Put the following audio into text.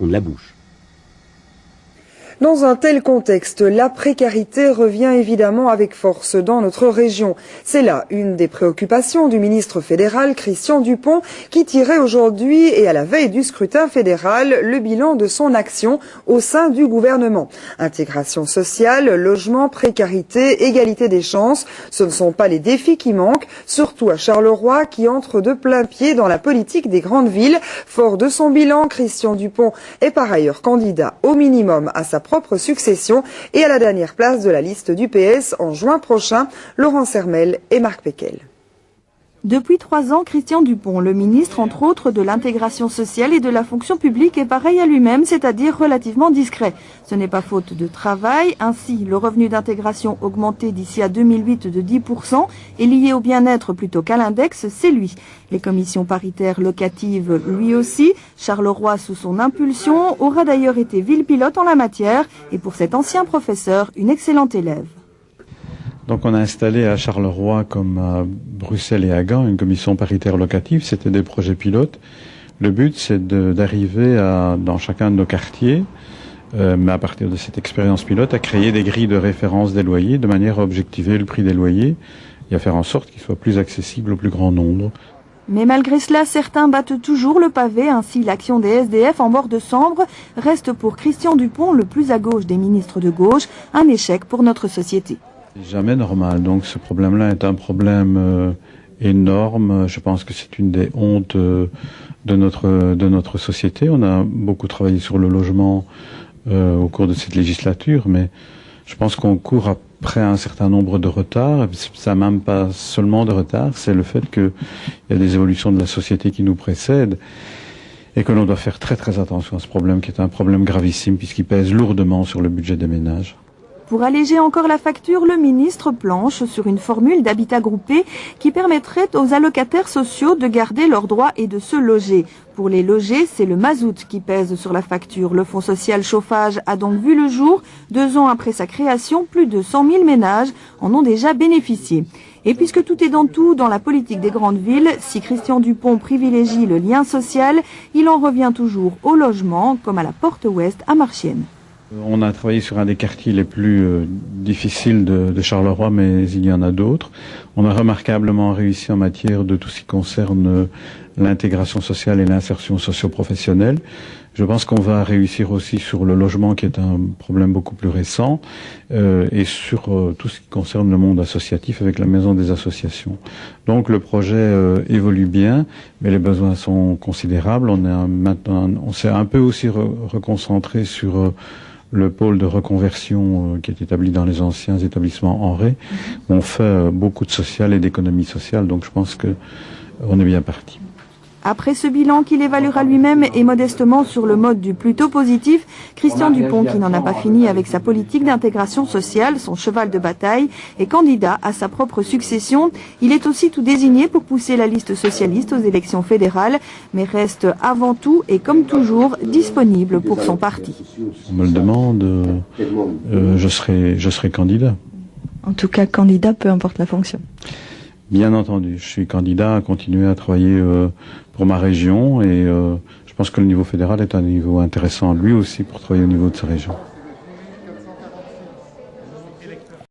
fond de la bouche. Dans un tel contexte, la précarité revient évidemment avec force dans notre région. C'est là une des préoccupations du ministre fédéral Christian Dupont qui tirait aujourd'hui et à la veille du scrutin fédéral le bilan de son action au sein du gouvernement. Intégration sociale, logement, précarité, égalité des chances, ce ne sont pas les défis qui manquent, surtout à Charleroi qui entre de plein pied dans la politique des grandes villes. Fort de son bilan, Christian Dupont est par ailleurs candidat au minimum à sa propre succession et à la dernière place de la liste du PS en juin prochain, Laurent Sermel et Marc Péquel. Depuis 3 ans, Christian Dupont, le ministre entre autres de l'intégration sociale et de la fonction publique, est pareil à lui-même, c'est-à-dire relativement discret. Ce n'est pas faute de travail. Ainsi, le revenu d'intégration augmenté d'ici à 2008 de 10% est lié au bien-être plutôt qu'à l'index, c'est lui. Les commissions paritaires locatives, lui aussi. Charleroi, sous son impulsion, aura d'ailleurs été ville-pilote en la matière et pour cet ancien professeur, une excellente élève. Donc on a installé à Charleroi comme à Bruxelles et à Gand une commission paritaire locative, c'était des projets pilotes. Le but c'est d'arriver dans chacun de nos quartiers, mais à partir de cette expérience pilote, à créer des grilles de référence des loyers de manière à objectiver le prix des loyers et à faire en sorte qu'ils soient plus accessibles au plus grand nombre. Mais malgré cela, certains battent toujours le pavé, ainsi l'action des SDF en bord de Sambre reste pour Christian Dupont, le plus à gauche des ministres de gauche, un échec pour notre société. C'est jamais normal, donc ce problème-là est un problème énorme. Je pense que c'est une des hontes de notre société. On a beaucoup travaillé sur le logement au cours de cette législature, mais je pense qu'on court après un certain nombre de retards. Ça même pas seulement de retard, c'est le fait qu'il y a des évolutions de la société qui nous précèdent et que l'on doit faire très très attention à ce problème qui est un problème gravissime puisqu'il pèse lourdement sur le budget des ménages. Pour alléger encore la facture, le ministre planche sur une formule d'habitat groupé qui permettrait aux allocataires sociaux de garder leurs droits et de se loger. Pour les loger, c'est le mazout qui pèse sur la facture. Le fonds social chauffage a donc vu le jour. 2 ans après sa création, plus de 100 000 ménages en ont déjà bénéficié. Et puisque tout est dans tout dans la politique des grandes villes, si Christian Dupont privilégie le lien social, il en revient toujours au logement, comme à la Porte Ouest à Marchiennes. On a travaillé sur un des quartiers les plus difficiles de Charleroi, mais il y en a d'autres. On a remarquablement réussi en matière de tout ce qui concerne l'intégration sociale et l'insertion socio-professionnelle. Je pense qu'on va réussir aussi sur le logement, qui est un problème beaucoup plus récent, et sur tout ce qui concerne le monde associatif avec la maison des associations. Donc le projet évolue bien, mais les besoins sont considérables. On s'est un peu aussi reconcentré sur le pôle de reconversion qui est établi dans les anciens établissements en Ré. On fait beaucoup de social et d'économie sociale, donc je pense qu'on est bien parti. Après ce bilan qu'il évaluera lui-même et modestement sur le mode du plutôt positif, Christian Dupont, qui n'en a pas fini avec sa politique d'intégration sociale, son cheval de bataille, est candidat à sa propre succession. Il est aussi tout désigné pour pousser la liste socialiste aux élections fédérales, mais reste avant tout et comme toujours disponible pour son parti. On me le demande, je serai candidat. En tout cas, candidat, peu importe la fonction. Bien entendu, je suis candidat à continuer à travailler pour ma région et je pense que le niveau fédéral est un niveau intéressant lui aussi pour travailler au niveau de sa région.